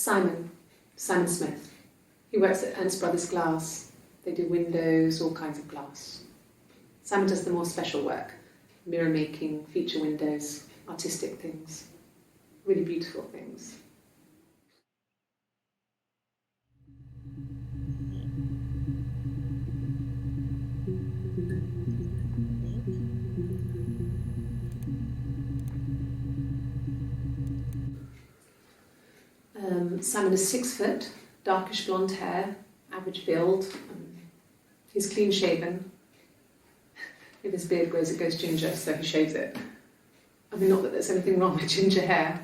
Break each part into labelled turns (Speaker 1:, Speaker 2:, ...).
Speaker 1: Simon Smith. He works at Ernst Brothers Glass. They do windows, all kinds of glass. Simon does the more special work, mirror making, feature windows, artistic things, really beautiful things. Simon is 6 foot, darkish blonde hair, average build. He's clean shaven. If his beard grows, it goes ginger, so he shaves it. I mean, not that there's anything wrong with ginger hair.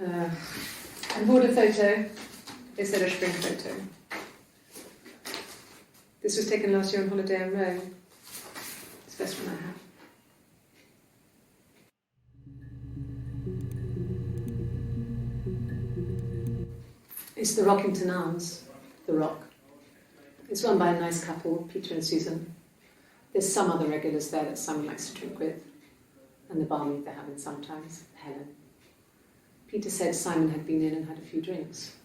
Speaker 1: I bought a photo. They said a spring photo. This was taken last year on holiday in Rome. It's the best one I have. It's the Rockington Arms, The Rock. It's run by a nice couple, Peter and Susan. There's some other regulars there that Simon likes to drink with, and the barmaid they're having sometimes, Helen. Peter said Simon had been in and had a few drinks.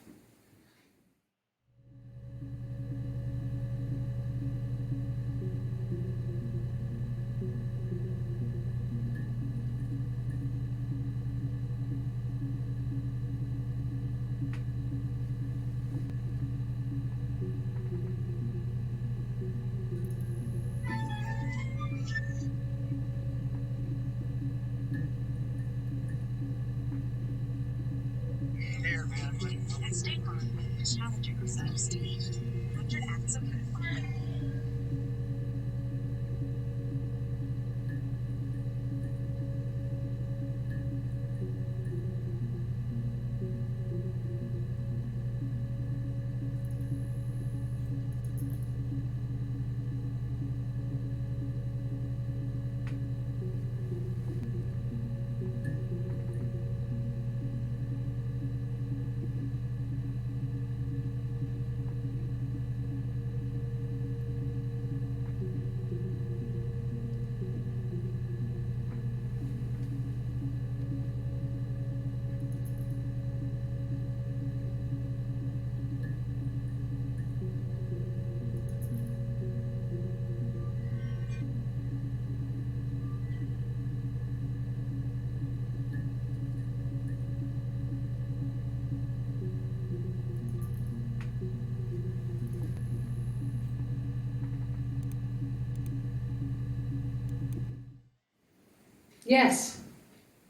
Speaker 1: Yes,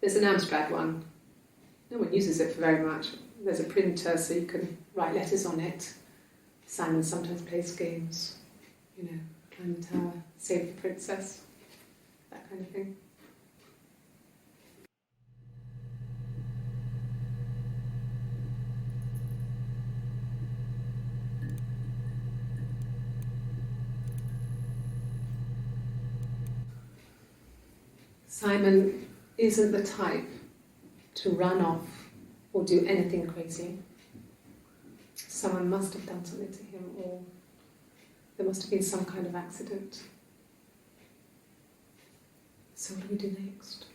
Speaker 1: there's an Amstrad one. No one uses it for very much. There's a printer so you can write letters on it. Simon sometimes plays games, climb the tower, save the princess, that kind of thing. Simon isn't the type to run off or do anything crazy. Someone must have done something to him, or there must have been some kind of accident. So what do we do next?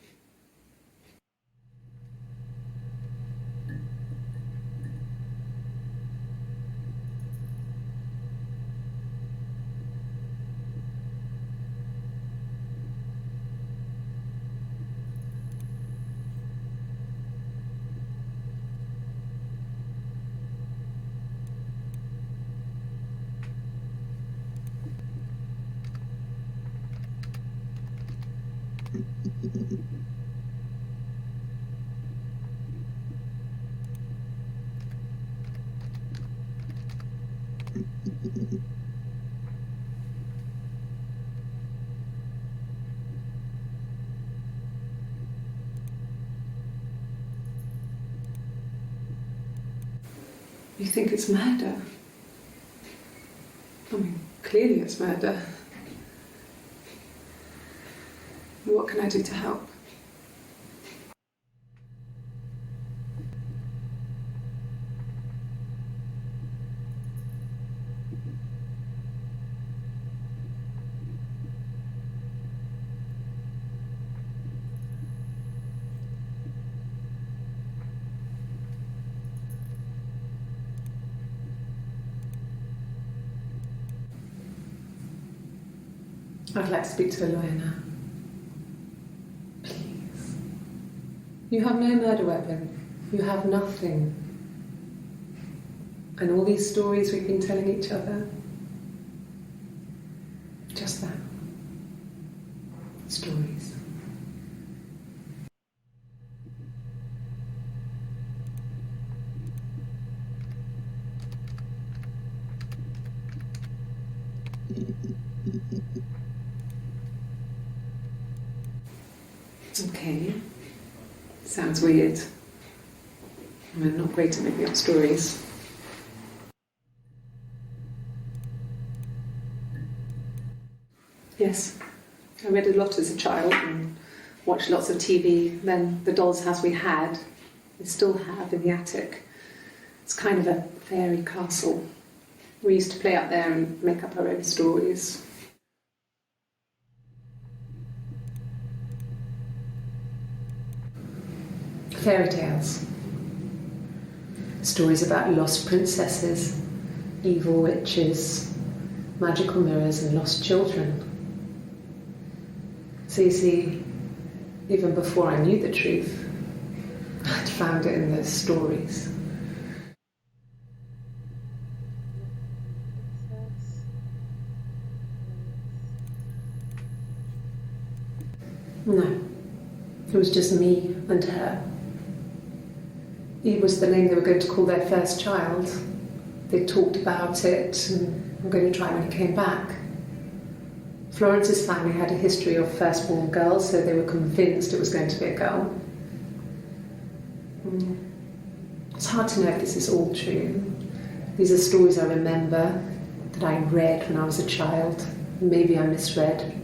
Speaker 1: You think it's murder? I mean, clearly it's murder. What can I do to help? I'd like to speak to a lawyer now. Please. You have no murder weapon. You have nothing. And all these stories we've been telling each other, just that. Stories. Okay. Sounds weird. I'm not great at making up stories. Yes, I read a lot as a child and watched lots of TV. Then the doll's house we had, we still have in the attic. It's kind of a fairy castle. We used to play out there and make up our own stories. Fairy tales. Stories about lost princesses, evil witches, magical mirrors and lost children. So you see, even before I knew the truth, I'd found it in those stories. No, it was just me and her. Eve was the name they were going to call their first child. They talked about it and were going to try when he came back. Florence's family had a history of firstborn girls, so they were convinced it was going to be a girl. It's hard to know if this is all true. These are stories I remember, that I read when I was a child. Maybe I misread,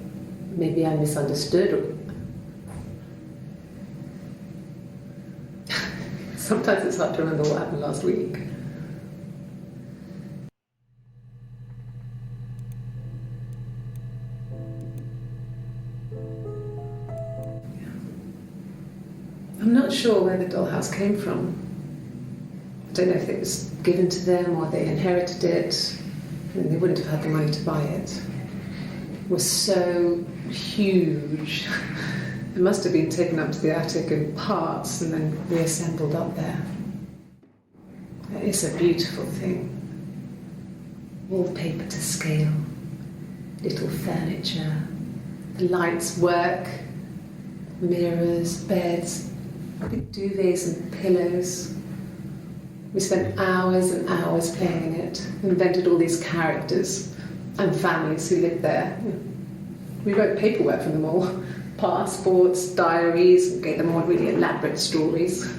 Speaker 1: maybe I misunderstood. Sometimes it's hard to remember what happened last week. I'm not sure where the dollhouse came from. I don't know if it was given to them or they inherited it. I mean, they wouldn't have had the money to buy it. It was so huge. It must have been taken up to the attic in parts and then reassembled up there. It's a beautiful thing. Wallpaper to scale, little furniture, the lights work, mirrors, beds, big duvets and pillows. We spent hours and hours playing in it, invented all these characters and families who lived there. We wrote paperwork for them all. Passports, diaries, and gave them all really elaborate stories.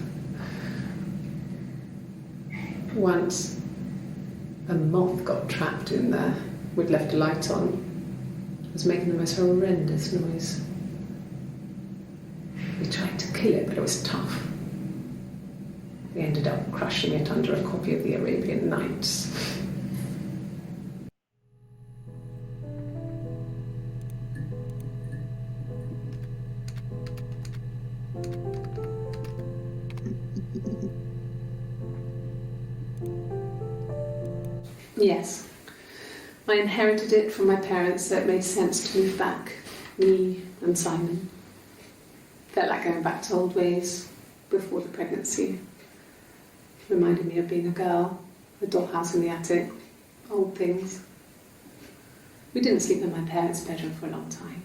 Speaker 1: Once, a moth got trapped in there. We'd left a light on. It was making the most horrendous noise. We tried to kill it, but it was tough. We ended up crushing it under a copy of the Arabian Nights. Yes, I inherited it from my parents, so it made sense to move back, me and Simon. Felt like going back to old ways before the pregnancy. Reminded me of being a girl, a dollhouse in the attic, old things. We didn't sleep in my parents' bedroom for a long time.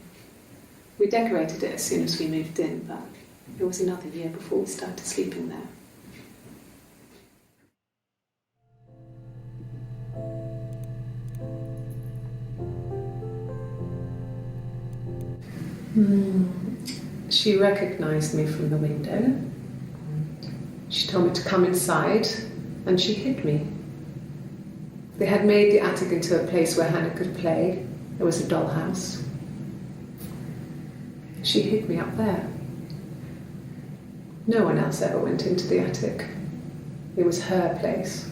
Speaker 1: We decorated it as soon as we moved in, but it was another year before we started sleeping there. She recognised me from the window. She told me to come inside, and she hid me. They had made the attic into a place where Hannah could play. There was a dollhouse. She hid me up there. No one else ever went into the attic. It was her place.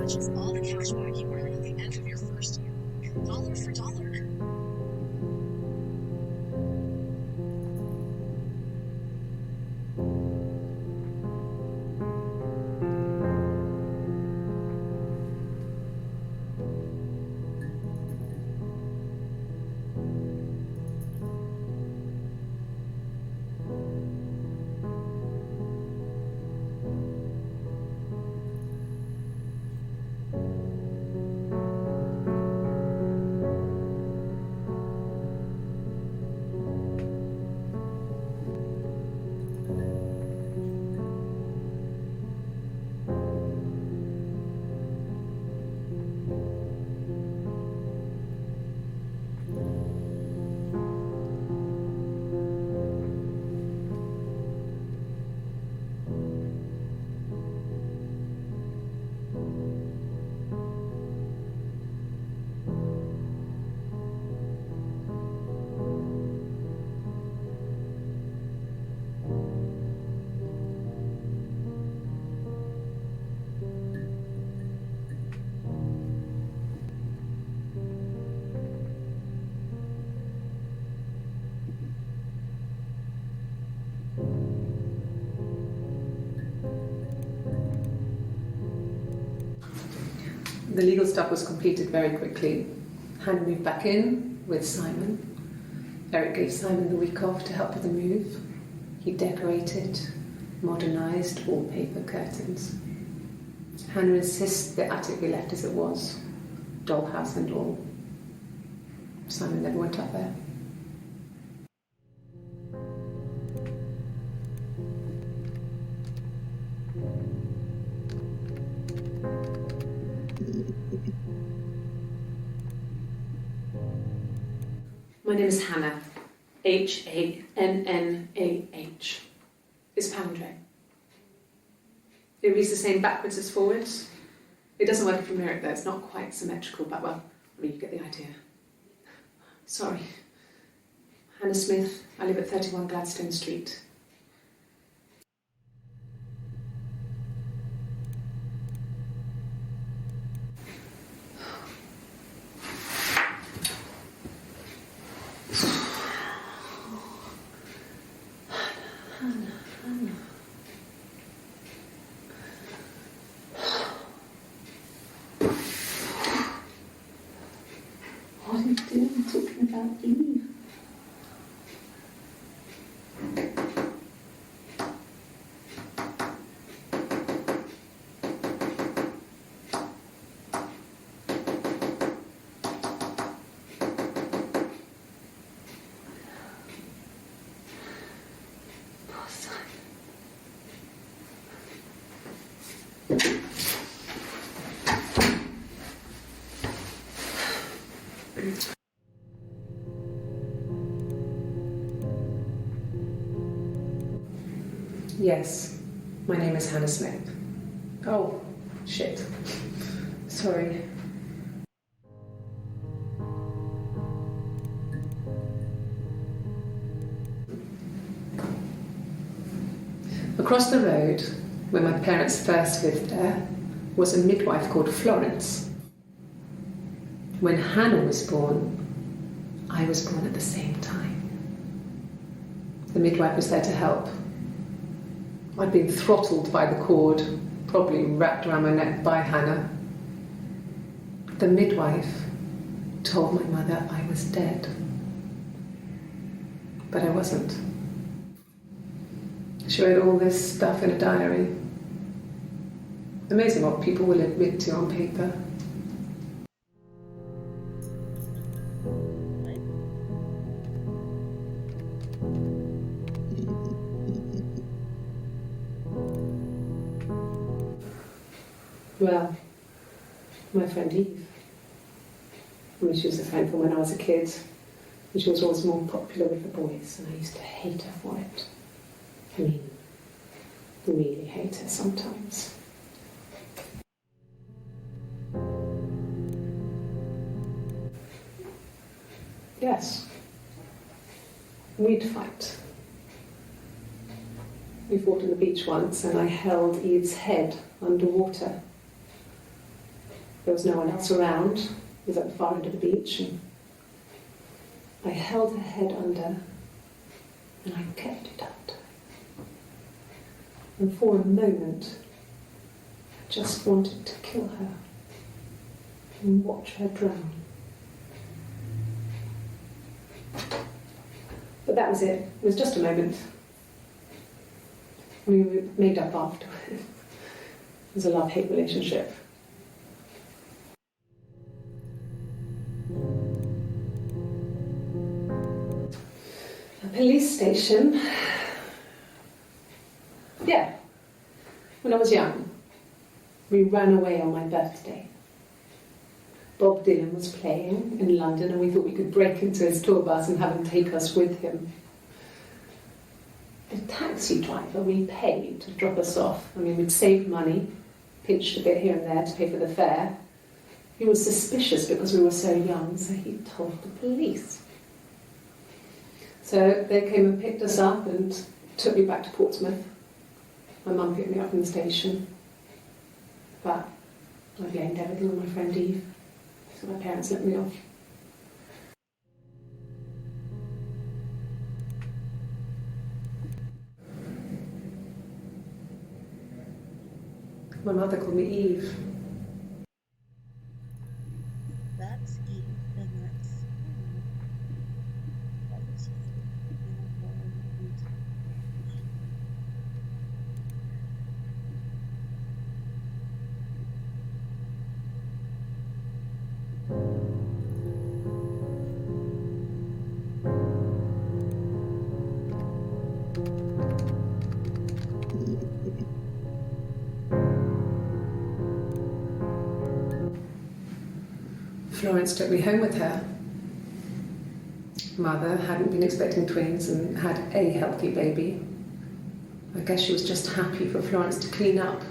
Speaker 2: much as all the cash back you earn at the end of your first year. Dollar for dollar.
Speaker 1: The legal stuff was completed very quickly. Hannah moved back in with Simon. Eric gave Simon the week off to help with the move. He decorated, modernised wallpaper, curtains. Hannah insists the attic be left as it was, dollhouse and all. Simon never went up there. My name is Hannah, Hannah. It's Pandre. It reads the same backwards as forwards. It doesn't work if you mirror it though, it's not quite symmetrical, but well, I mean, you get the idea. Sorry. Hannah Smith, I live at 31 Gladstone Street. What are you doing talking about Eve? Poor Simon. Yes, my name is Hannah Smith. Oh, shit. Sorry. Across the road, where my parents first lived there, was a midwife called Florence. When Hannah was born, I was born at the same time. The midwife was there to help. I'd been throttled by the cord, probably wrapped around my neck by Hannah. The midwife told my mother I was dead. But I wasn't. She wrote all this stuff in a diary. Amazing what people will admit to on paper. Well, my friend Eve. I mean, she was a friend from when I was a kid, and she was always more popular with the boys, and I used to hate her for it. I mean, really hate her sometimes. Yes, we'd fight. We fought on the beach once, and I held Eve's head underwater. There was no one else around. It was at the far end of the beach, and I held her head under and I kept it up. And for a moment, I just wanted to kill her and watch her drown. But that was it. It was just a moment. We made up afterwards. It was a love-hate relationship. A police station. Yeah. When I was young, we ran away on my birthday. Bob Dylan was playing in London and we thought we could break into his tour bus and have him take us with him. The taxi driver we paid to drop us off, I mean, we'd saved money, pinched a bit here and there to pay for the fare. He was suspicious because we were so young, so he told the police. So they came and picked us up and took me back to Portsmouth. My mum picked me up from the station. But I blamed everything on my friend Eve. So my parents let me off. My mother called me Eve.
Speaker 3: That's Eve, and that's
Speaker 1: Florence took me home with her. Mother hadn't been expecting twins and had a healthy baby. I guess she was just happy for Florence to clean up.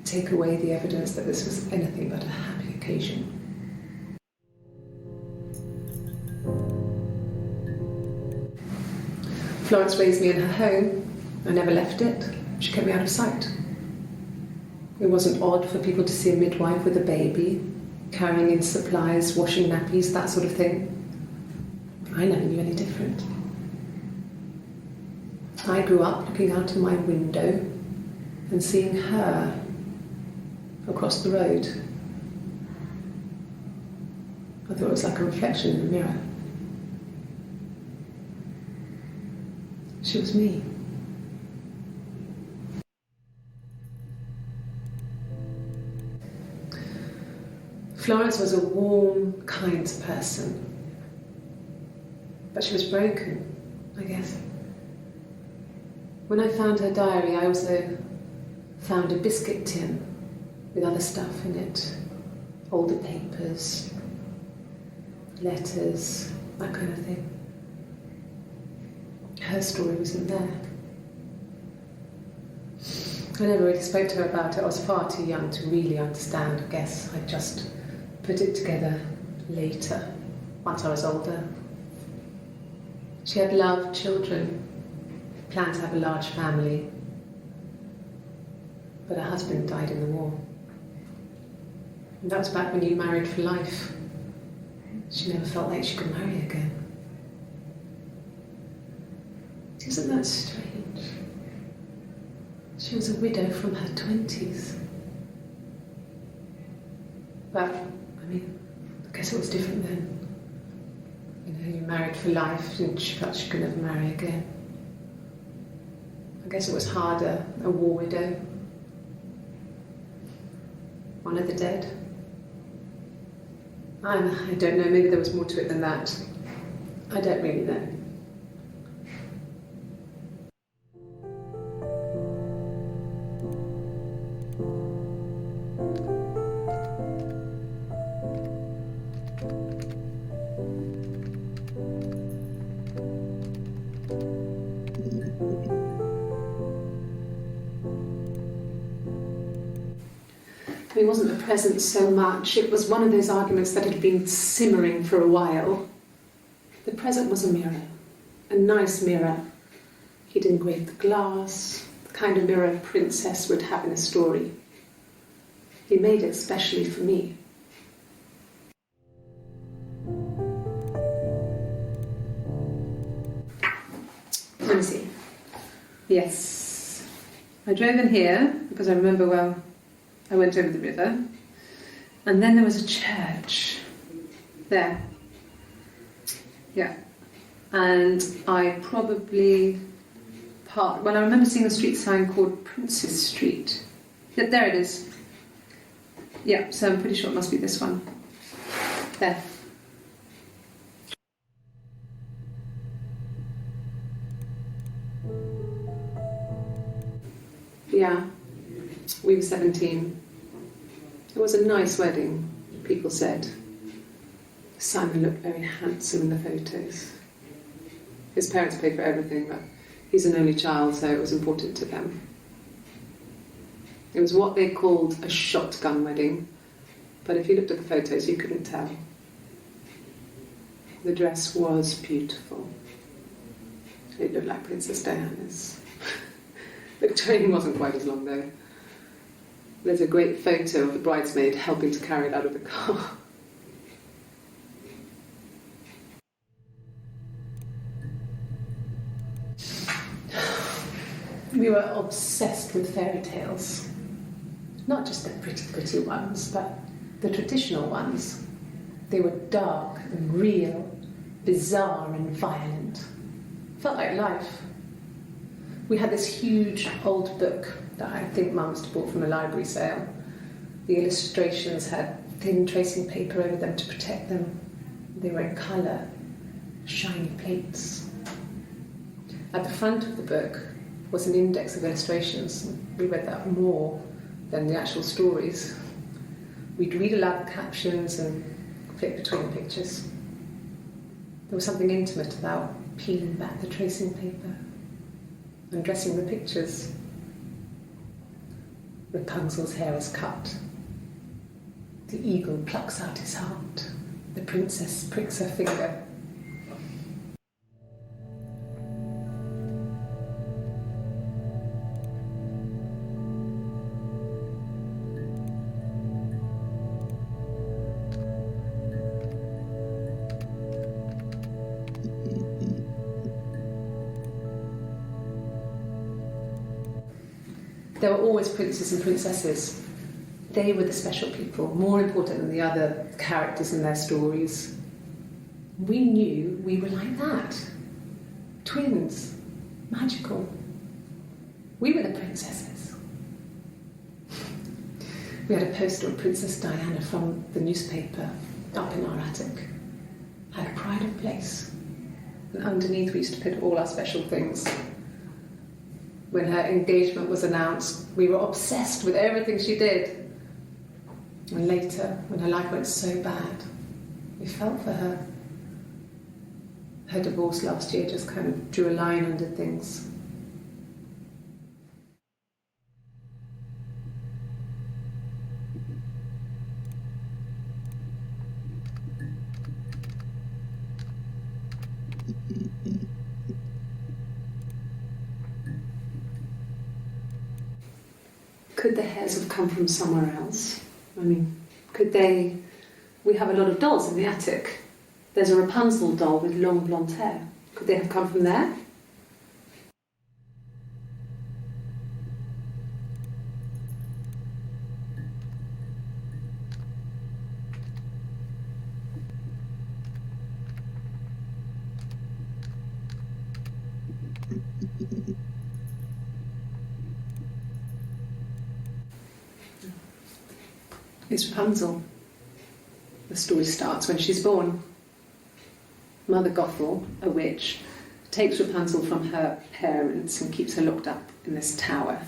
Speaker 1: Take away the evidence that this was anything but a happy occasion. Florence raised me in her home. I never left it. She kept me out of sight. It wasn't odd for people to see a midwife with a baby, carrying in supplies, washing nappies, that sort of thing. I never knew any different. I grew up looking out of my window and seeing her across the road. I thought it was like a reflection in the mirror. She was me. Florence was a warm, kind person, but she was broken, I guess. When I found her diary, I also found a biscuit tin with other stuff in it, older papers, letters, that kind of thing. Her story wasn't there. I never really spoke to her about it. I was far too young to really understand, I guess. I just put it together later, once I was older. She had loved children, planned to have a large family, but her husband died in the war. And that was back when you married for life. She never felt like she could marry again. Isn't that strange? She was a widow from her 20s. But, I mean, I guess it was different then. You know, you married for life and she felt she could never marry again. I guess it was harder, a war widow. One of the dead. I don't know, maybe there was more to it than that. I don't really know. He wasn't present so much. It was one of those arguments that had been simmering for a while. The present was a mirror, a nice mirror. He'd engraved the glass, the kind of mirror a princess would have in a story. He made it specially for me. Let me see. Yes. I drove in here because I remember well, I went over the river. And then there was a church there. Yeah. And I probably parked, well, I remember seeing a street sign called Princess Street. Yeah, there it is. Yeah, so I'm pretty sure it must be this one. There. Yeah, we were 17. It was a nice wedding, people said. Simon looked very handsome in the photos. His parents paid for everything, but he's an only child, so it was important to them. It was what they called a shotgun wedding, but if you looked at the photos, you couldn't tell. The dress was beautiful. It looked like Princess Diana's. The train wasn't quite as long, though. There's a great photo of the bridesmaid helping to carry it out of the car. We were obsessed with fairy tales. Not just the pretty, pretty ones, but the traditional ones. They were dark and real, bizarre and violent. Felt like life. We had this huge old book that I think Mum must have bought from a library sale. The illustrations had thin tracing paper over them to protect them. They were in colour, shiny plates. At the front of the book was an index of illustrations. We read that more than the actual stories. We'd read aloud the captions and flip between the pictures. There was something intimate about peeling back the tracing paper, undressing the pictures. Rapunzel's hair is cut. The eagle plucks out his heart. The princess pricks her finger. There were always princes and princesses. They were the special people, more important than the other characters in their stories. We knew we were like that. Twins. Magical. We were the princesses. We had a poster of Princess Diana from the newspaper up in our attic. Had a pride of place. And underneath we used to put all our special things. When her engagement was announced, we were obsessed with everything she did. And later, when her life went so bad, we felt for her. Her divorce last year just kind of drew a line under things. Could the hairs have come from somewhere else? I mean, could they... We have a lot of dolls in the attic. There's a Rapunzel doll with long blonde hair. Could they have come from there? It's Rapunzel. The story starts when she's born. Mother Gothel, a witch, takes Rapunzel from her parents and keeps her locked up in this tower.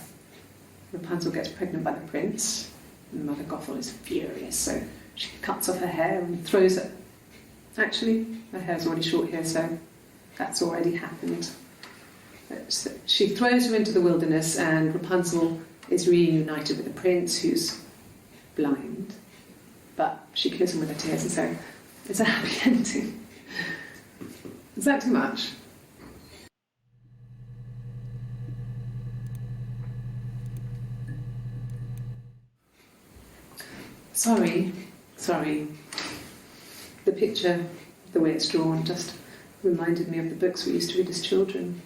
Speaker 1: Rapunzel gets pregnant by the prince, and Mother Gothel is furious, so she cuts off her hair and throws it. Actually, her hair's already short here, so that's already happened. So she throws her into the wilderness, and Rapunzel is reunited with the prince, who's blind, but she kills him with her tears, and so it's a happy ending. Is that too much? Sorry. The picture, the way it's drawn, just reminded me of the books we used to read as children.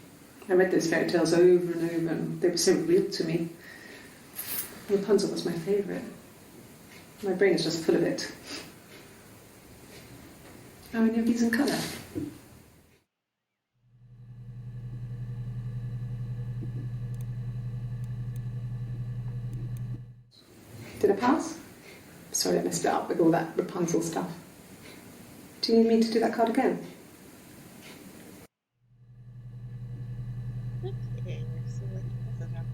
Speaker 1: I read those fairy tales over and over, and they were so real to me. Rapunzel was my favourite. My brain is just full of it. Are any of these in colour? Did I pass? Sorry, I messed it up with all that Rapunzel stuff. Do you need me to do that card again?
Speaker 3: Okay, so what does it have?